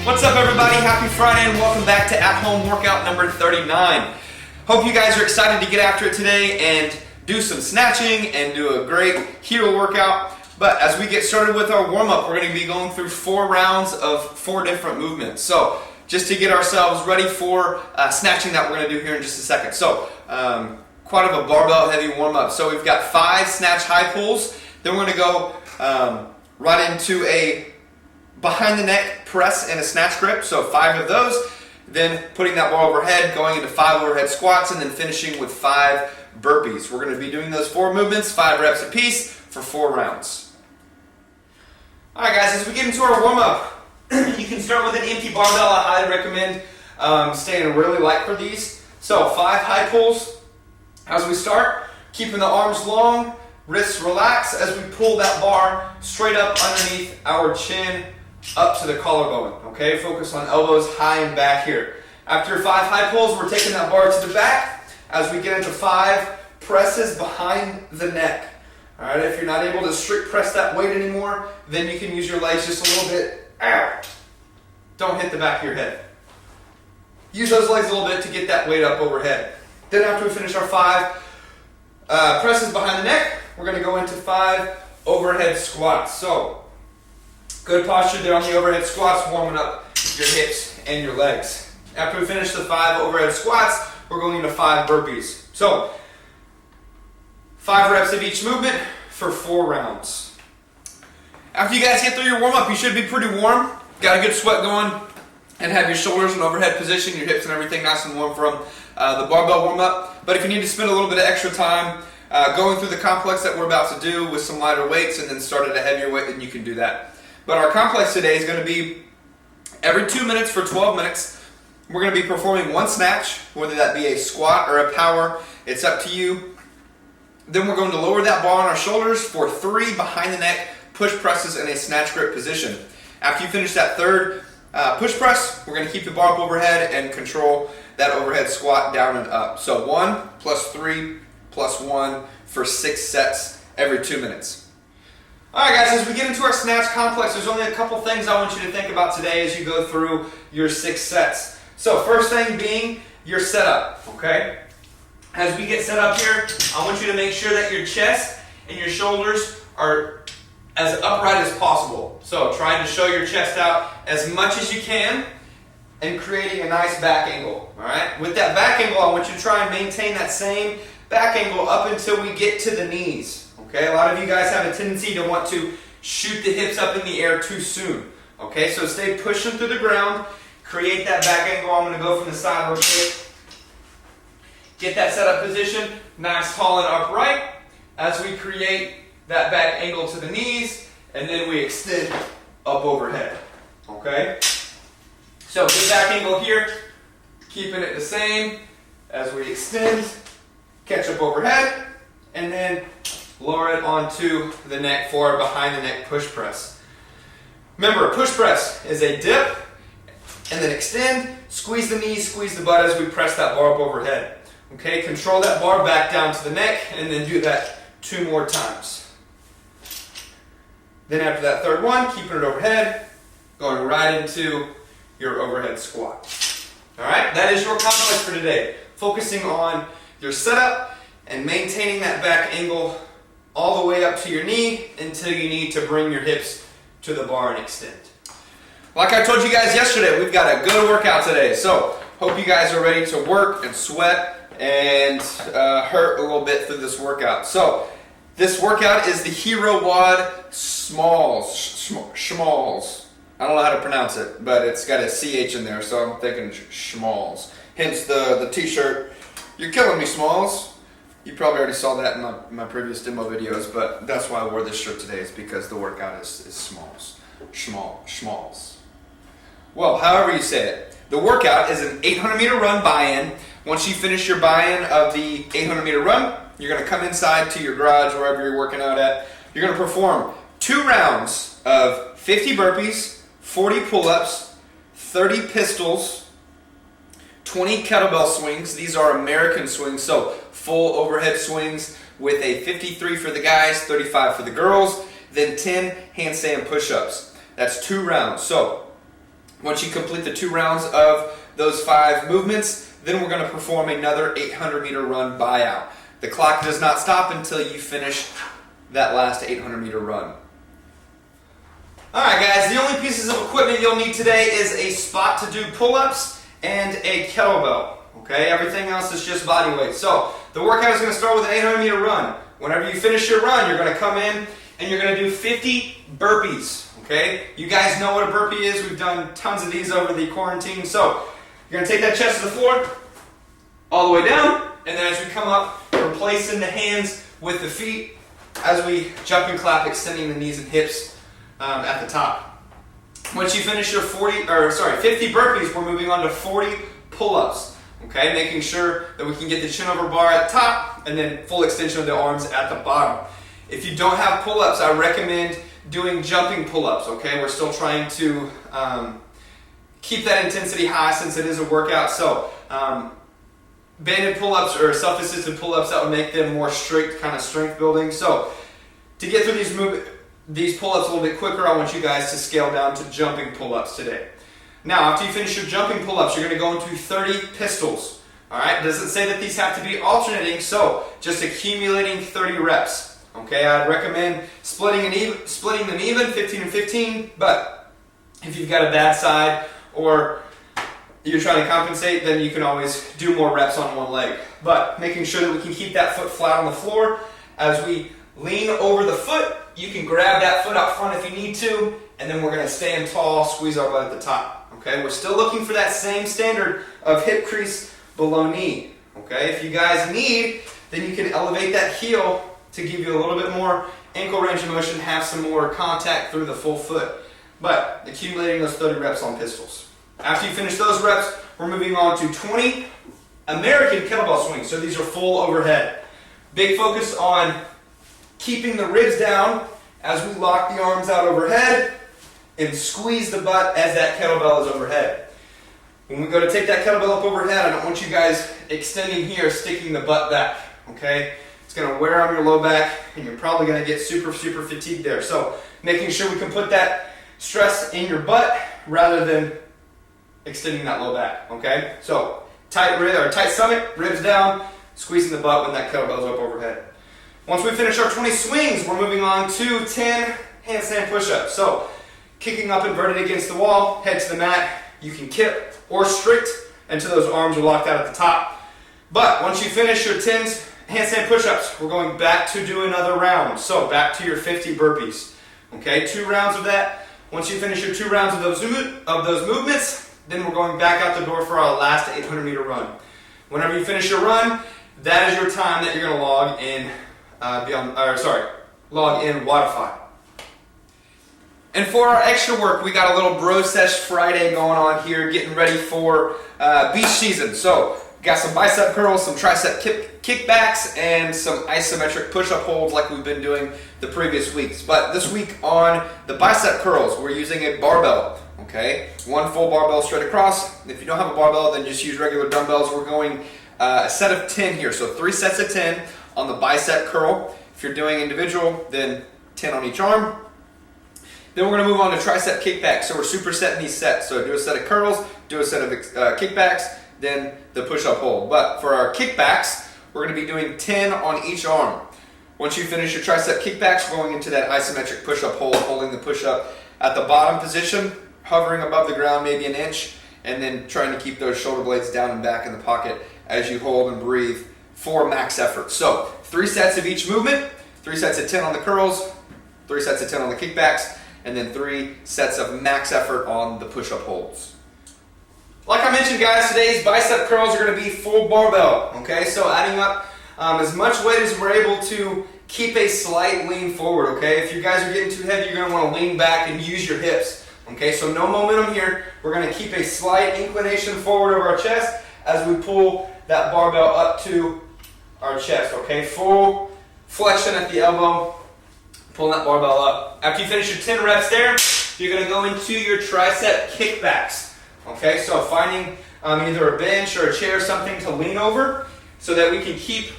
What's up, everybody? Happy Friday and welcome back to At Home Workout number 39. Hope you guys are excited to get after it today and do some snatching and do a great hero workout. But as we get started with our warm-up, we're going to be going through 4 rounds of 4 different movements. So just to get ourselves ready for snatching that we're going to do here in just a second. So quite of a barbell heavy warm-up. So we've got 5 snatch high pulls. Then we're going to go right into a behind the neck press and a snatch grip, so 5 of those, then putting that bar overhead, going into 5 overhead squats, and then finishing with 5 burpees. We're going to be doing those 4 movements, 5 reps apiece for 4 rounds. Alright guys, as we get into our warm-up, you can start with an empty barbell. I highly recommend staying really light for these. So 5 high pulls. As we start, keeping the arms long, wrists relaxed as we pull that bar straight up underneath our chin, up to the collarbone, okay? Focus on elbows high and back here. After 5 high pulls, we're taking that bar to the back as we get into 5 presses behind the neck. All right, if you're not able to strict press that weight anymore, then you can use your legs just a little bit. Ow. Don't hit the back of your head. Use those legs a little bit to get that weight up overhead. Then after we finish our 5 presses behind the neck, we're gonna go into 5 overhead squats. So, good posture there on the overhead squats, warming up your hips and your legs. After we finish the 5 overhead squats, we're going into 5 burpees. So, 5 reps of each movement for 4 rounds. After you guys get through your warm-up, you should be pretty warm, got a good sweat going, and have your shoulders in overhead position, your hips and everything nice and warm from the barbell warm-up. But if you need to spend a little bit of extra time going through the complex that we're about to do with some lighter weights and then start at a heavier weight, then you can do that. But our complex today is going to be every 2 minutes for 12 minutes. We're going to be performing 1 snatch, whether that be a squat or a power. It's up to you. Then we're going to lower that bar on our shoulders for 3 behind the neck push presses in a snatch grip position. After you finish that 3rd push press, we're going to keep the bar up overhead and control that overhead squat down and up. So 1 plus 3 plus 1 for 6 sets every 2 minutes. Alright guys, as we get into our snatch complex, there's only a couple things I want you to think about today as you go through your 6 sets. So first thing being your setup, okay? As we get set up here, I want you to make sure that your chest and your shoulders are as upright as possible. So try to show your chest out as much as you can and creating a nice back angle, alright? With that back angle, I want you to try and maintain that same back angle up until we get to the knees. Okay, a lot of you guys have a tendency to want to shoot the hips up in the air too soon. Okay, so stay pushing through the ground, create that back angle. I'm going to go from the side real quick. Get that setup position, nice, tall, and upright as we create that back angle to the knees, and then we extend up overhead. Okay, so good back angle here, keeping it the same as we extend, catch up overhead, and then lower it onto the neck for a behind the neck push press. Remember, a push press is a dip and then extend, squeeze the knees, squeeze the butt as we press that bar up overhead. Okay, control that bar back down to the neck and then do that 2 more times. Then after that 3rd one, keeping it overhead, going right into your overhead squat. Alright, that is your complex for today. Focusing on your setup and maintaining that back angle all the way up to your knee until you need to bring your hips to the bar and extend. Like I told you guys yesterday, we've got a good workout today. So hope you guys are ready to work and sweat and hurt a little bit through this workout. So this workout is the Hero WOD Schmalls. I don't know how to pronounce it, but it's got a CH in there, so I'm thinking Schmalls. Hence the t-shirt. You're killing me, Smalls. You probably already saw that in my previous demo videos, but that's why I wore this shirt today, is because the workout is Smalls. Schmalls. Well, however you say it. The workout is an 800-meter run buy-in. Once you finish your buy-in of the 800-meter run, you're going to come inside to your garage, wherever you're working out at. You're going to perform 2 rounds of 50 burpees, 40 pull-ups, 30 pistols, 20 kettlebell swings. These are American swings, so full overhead swings with a 53 for the guys, 35 for the girls, then 10 handstand push-ups. That's 2 rounds. So Once you complete the 2 rounds of those 5 movements, then we're going to perform another 800-meter run buyout. The clock does not stop until you finish that last 800-meter run. Alright guys, the only pieces of equipment you'll need today is a spot to do pull-ups and a kettlebell. Okay, everything else is just body weight. So the workout is going to start with an 800-meter run. Whenever you finish your run, you're going to come in and you're going to do 50 burpees. Okay, you guys know what a burpee is. We've done tons of these over the quarantine. So you're going to take that chest to the floor, all the way down, and then as we come up, we're placing the hands with the feet as we jump and clap, extending the knees and hips at the top. Once you finish your 50 burpees, we're moving on to 40 pull-ups. Okay, making sure that we can get the chin over bar at the top and then full extension of the arms at the bottom. If you don't have pull-ups, I recommend doing jumping pull-ups. Okay, we're still trying to keep that intensity high since it is a workout. So banded pull-ups or self-assisted pull-ups, that would make them more strict, kind of strength building. So to get through these pull-ups a little bit quicker, I want you guys to scale down to jumping pull-ups today. Now, after you finish your jumping pull-ups, you're going to go into 30 pistols. All right, it doesn't say that these have to be alternating, so just accumulating 30 reps. Okay, I'd recommend splitting them even, 15 and 15, but if you've got a bad side or you're trying to compensate, then you can always do more reps on one leg. But making sure that we can keep that foot flat on the floor. As we lean over the foot, you can grab that foot out front if you need to, and then we're going to stand tall, squeeze our butt at the top. Okay, we're still looking for that same standard of hip crease below knee. Okay, if you guys need, then you can elevate that heel to give you a little bit more ankle range of motion, have some more contact through the full foot. But accumulating those 30 reps on pistols. After you finish those reps, we're moving on to 20 American kettlebell swings. So these are full overhead. Big focus on keeping the ribs down as we lock the arms out overhead and squeeze the butt as that kettlebell is overhead. When we go to take that kettlebell up overhead, I don't want you guys extending here, sticking the butt back, okay? It's gonna wear on your low back and you're probably gonna get super fatigued there. So making sure we can put that stress in your butt rather than extending that low back, okay? So tight stomach, ribs down, squeezing the butt when that kettlebell's up overhead. Once we finish our 20 swings, we're moving on to 10 handstand push-ups. So kicking up inverted against the wall, head to the mat. You can kip or strict until those arms are locked out at the top. But once you finish your 10 handstand push-ups, we're going back to do another round. So back to your 50 burpees. Okay, 2 rounds of that. Once you finish your 2 rounds of those movements, then we're going back out the door for our last 800-meter run. Whenever you finish your run, that is your time that you're going to log in Wodify. And for our extra work, we got a little Bro Sesh Friday going on here, getting ready for beach season. So, got some bicep curls, some tricep kickbacks, and some isometric push-up holds like we've been doing the previous weeks. But this week on the bicep curls, we're using a barbell. Okay, 1 full barbell straight across. If you don't have a barbell, then just use regular dumbbells. We're going a set of 10 here, so 3 sets of 10 on the bicep curl. If you're doing individual, then 10 on each arm. Then we're going to move on to tricep kickbacks. So we're supersetting these sets. So do a set of curls, do a set of kickbacks, then the push-up hold. But for our kickbacks, we're going to be doing 10 on each arm. Once you finish your tricep kickbacks, we're going into that isometric push-up hold, holding the push-up at the bottom position, hovering above the ground maybe an inch, and then trying to keep those shoulder blades down and back in the pocket as you hold and breathe for max effort. So 3 sets of each movement, 3 sets of 10 on the curls, 3 sets of 10 on the kickbacks, and then 3 sets of max effort on the push-up holds. Like I mentioned, guys, today's bicep curls are going to be full barbell. Okay, so adding up as much weight as we're able to keep a slight lean forward. Okay, if you guys are getting too heavy, you're going to want to lean back and use your hips. Okay, so no momentum here. We're going to keep a slight inclination forward over our chest as we pull that barbell up to our chest. Okay, full flexion at the elbow. Pulling that barbell up. After you finish your 10 reps there, you're going to go into your tricep kickbacks. Okay, so finding either a bench or a chair, something to lean over so that we can keep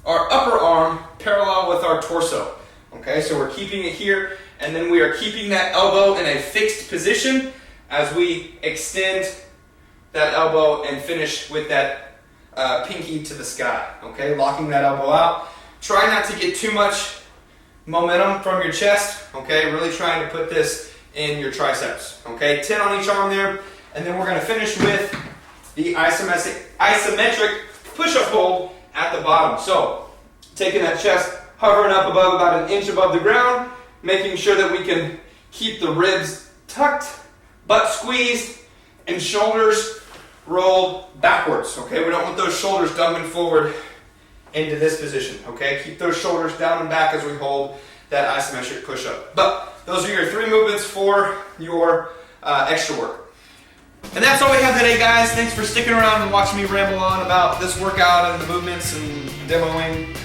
our upper arm parallel with our torso. Okay, so we're keeping it here, and then we are keeping that elbow in a fixed position as we extend that elbow and finish with that pinky to the sky, okay? Locking that elbow out. Try not to get too much momentum from your chest, okay? Really trying to put this in your triceps, okay? 10 on each arm there, and then we're gonna finish with the isometric push-up hold at the bottom. So, taking that chest, hovering up above about an inch above the ground, making sure that we can keep the ribs tucked, butt squeezed, and shoulders rolled backwards, okay? We don't want those shoulders dumping forward into this position, okay? Keep those shoulders down and back as we hold that isometric push-up. But those are your 3 movements for your extra work. And that's all we have today, guys. Thanks for sticking around and watching me ramble on about this workout and the movements and demoing.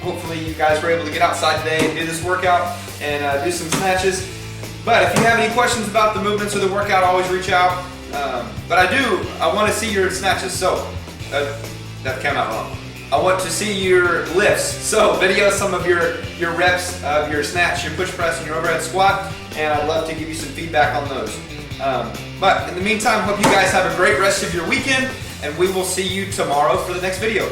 Hopefully you guys were able to get outside today and do this workout and do some snatches. But if you have any questions about the movements or the workout, always reach out. But I want to see your snatches, so that came out wrong. I want to see your lifts, so video some of your reps of your snatch, your push press, and your overhead squat, and I'd love to give you some feedback on those. But in the meantime, hope you guys have a great rest of your weekend, and we will see you tomorrow for the next video.